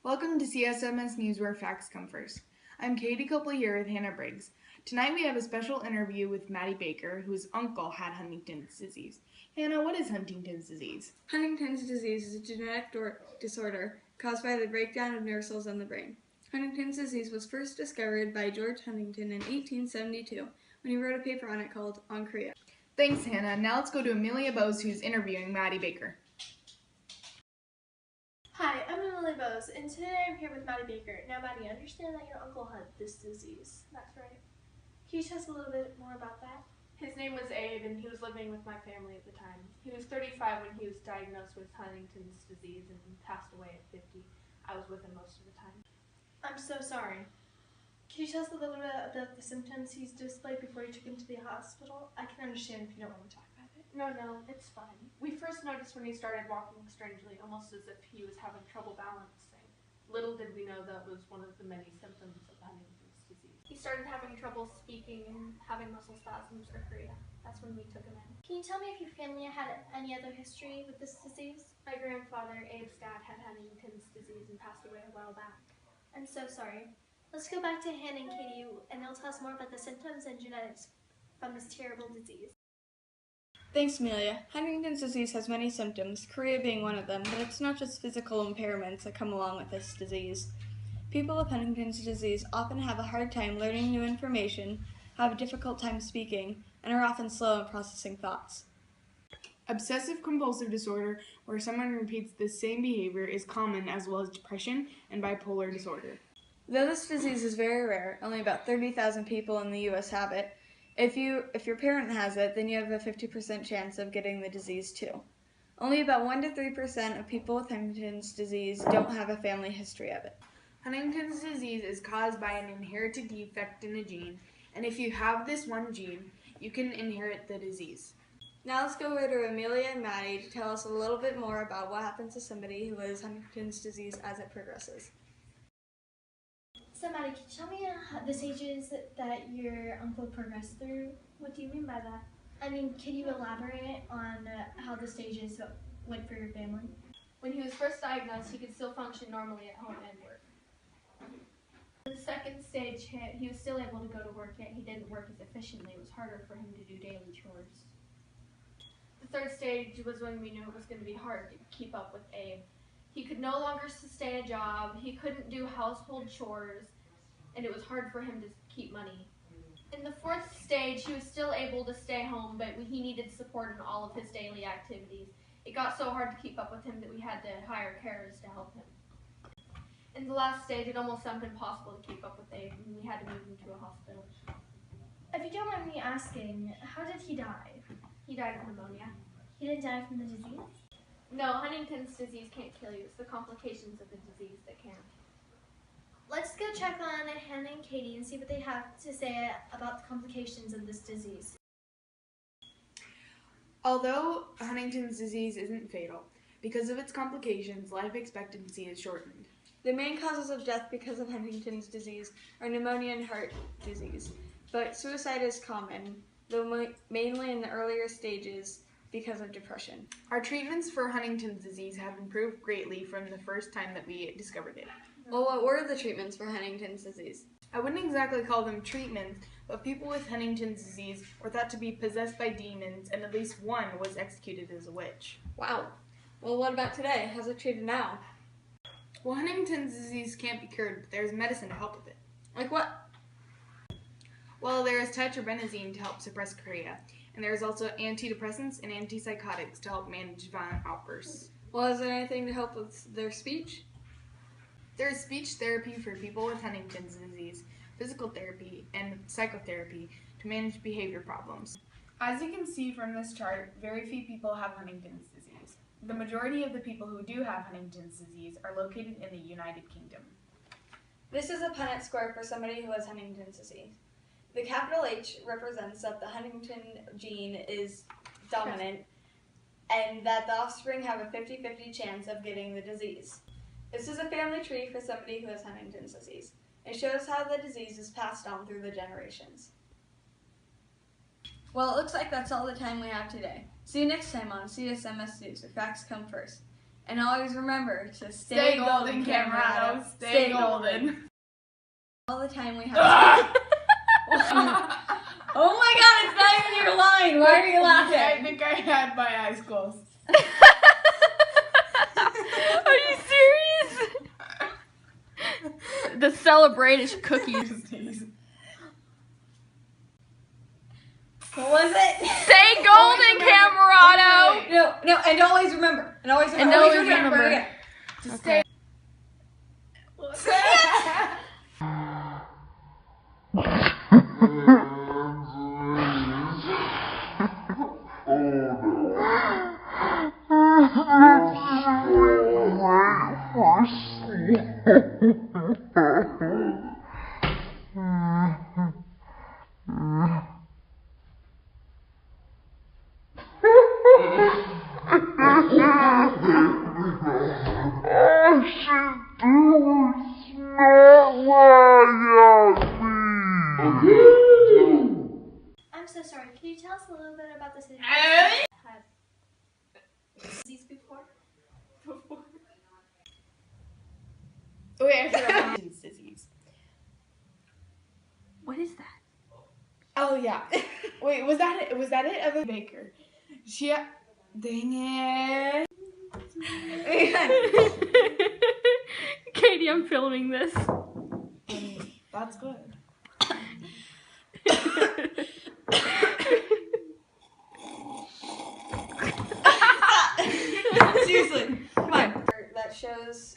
Welcome to CSMS News where facts come first. I'm Katie Copley here with Hannah Briggs. Tonight we have a special interview with Maddie Baker, whose uncle had Huntington's disease. Hannah, what is Huntington's disease? Huntington's disease is a genetic disorder caused by the breakdown of nerve cells in the brain. Huntington's disease was first discovered by George Huntington in 1872 when he wrote a paper on it called On Chorea. Thanks, Hannah. Now let's go to Amelia Bose, who's interviewing Maddie Baker. Hi, I'm Emily Bose, and today I'm here with Maddie Baker. Now, Maddie, I understand that your uncle had this disease. That's right. Can you tell us a little bit more about that? His name was Abe, and he was living with my family at the time. He was 35 when he was diagnosed with Huntington's disease and passed away at 50. I was with him most of the time. I'm so sorry. Can you tell us a little bit about the symptoms he's displayed before you took him to the hospital? I can understand if you don't want to talk about it. No, it's fine. We first noticed when he started walking strangely, almost as if he was having trouble balancing. Little did we know that was one of the many symptoms of Huntington's disease. He started having trouble speaking and having muscle spasms or chorea. That's when we took him in. Can you tell me if your family had any other history with this disease? My grandfather, Abe's dad, had Huntington's disease and passed away a while back. I'm so sorry. Let's go back to Hannah and Katie, and they'll tell us more about the symptoms and genetics from this terrible disease. Thanks, Amelia. Huntington's disease has many symptoms, chorea being one of them, but it's not just physical impairments that come along with this disease. People with Huntington's disease often have a hard time learning new information, have a difficult time speaking, and are often slow in processing thoughts. Obsessive-compulsive disorder, where someone repeats the same behavior, is common, as well as depression and bipolar disorder. Though this disease is very rare, only about 30,000 people in the U.S. have it, if your parent has it, then you have a 50% chance of getting the disease too. Only about 1 to 3% of people with Huntington's disease don't have a family history of it. Huntington's disease is caused by an inherited defect in a gene, and if you have this one gene, you can inherit the disease. Now let's go over to Amelia and Maddie to tell us a little bit more about what happens to somebody who has Huntington's disease as it progresses. So, Maddie, can you tell me the stages that your uncle progressed through? What do you mean by that? I mean, can you elaborate on how the stages went for your family? When he was first diagnosed, he could still function normally at home and work. When the second stage hit, he was still able to go to work, yet he didn't work as efficiently. It was harder for him to do daily chores. The third stage was when we knew it was going to be hard to keep up with Abe. He could no longer sustain a job, he couldn't do household chores, and it was hard for him to keep money. In the fourth stage, he was still able to stay home, but he needed support in all of his daily activities. It got so hard to keep up with him that we had to hire carers to help him. In the last stage, it almost seemed impossible to keep up with Abe, and we had to move him to a hospital. If you don't mind me asking, how did he die? He died of pneumonia. He didn't die from the disease? No, Huntington's disease can't kill you. It's the complications of the disease that can. Let's go check on Hannah and Katie and see what they have to say about the complications of this disease. Although Huntington's disease isn't fatal, because of its complications, life expectancy is shortened. The main causes of death because of Huntington's disease are pneumonia and heart disease, but suicide is common, though mainly in the earlier stages because of depression. Our treatments for Huntington's disease have improved greatly from the first time that we discovered it. Well, what were the treatments for Huntington's disease? I wouldn't exactly call them treatments, but people with Huntington's disease were thought to be possessed by demons, and at least one was executed as a witch. Wow. Well, what about today? How's it treated now? Well, Huntington's disease can't be cured, but there's medicine to help with it. Like what? Well, there is tetrabenazine to help suppress chorea, and there is also antidepressants and antipsychotics to help manage violent outbursts. Well, is there anything to help with their speech? There is speech therapy for people with Huntington's disease, physical therapy, and psychotherapy to manage behavior problems. As you can see from this chart, very few people have Huntington's disease. The majority of the people who do have Huntington's disease are located in the United Kingdom. This is a Punnett score for somebody who has Huntington's disease. The capital H represents that the Huntington gene is dominant and that the offspring have a 50-50 chance of getting the disease. This is a family tree for somebody who has Huntington's disease. It shows how the disease is passed on through the generations. Well, it looks like that's all the time we have today. See you next time on CSMS News, where facts come first. And always remember to Stay golden, Camerado. Stay golden. All the time we have. Oh my God! It's not even your line. Why are you I laughing? think I had my eyes closed. Are you serious? The celebration cookies. What was it? Stay golden, Camerado. No, and always remember. And always remember. And always remember. Again. Just Okay. I'm so sorry. Can you tell us a little bit about this? Had disease before? Wait, I forgot Huntington's disease. What is that? Oh yeah. Wait, was that it? Was that it? Of a baker. She. Dang it. Katie, I'm filming this. That's good. Seriously, come on. That shows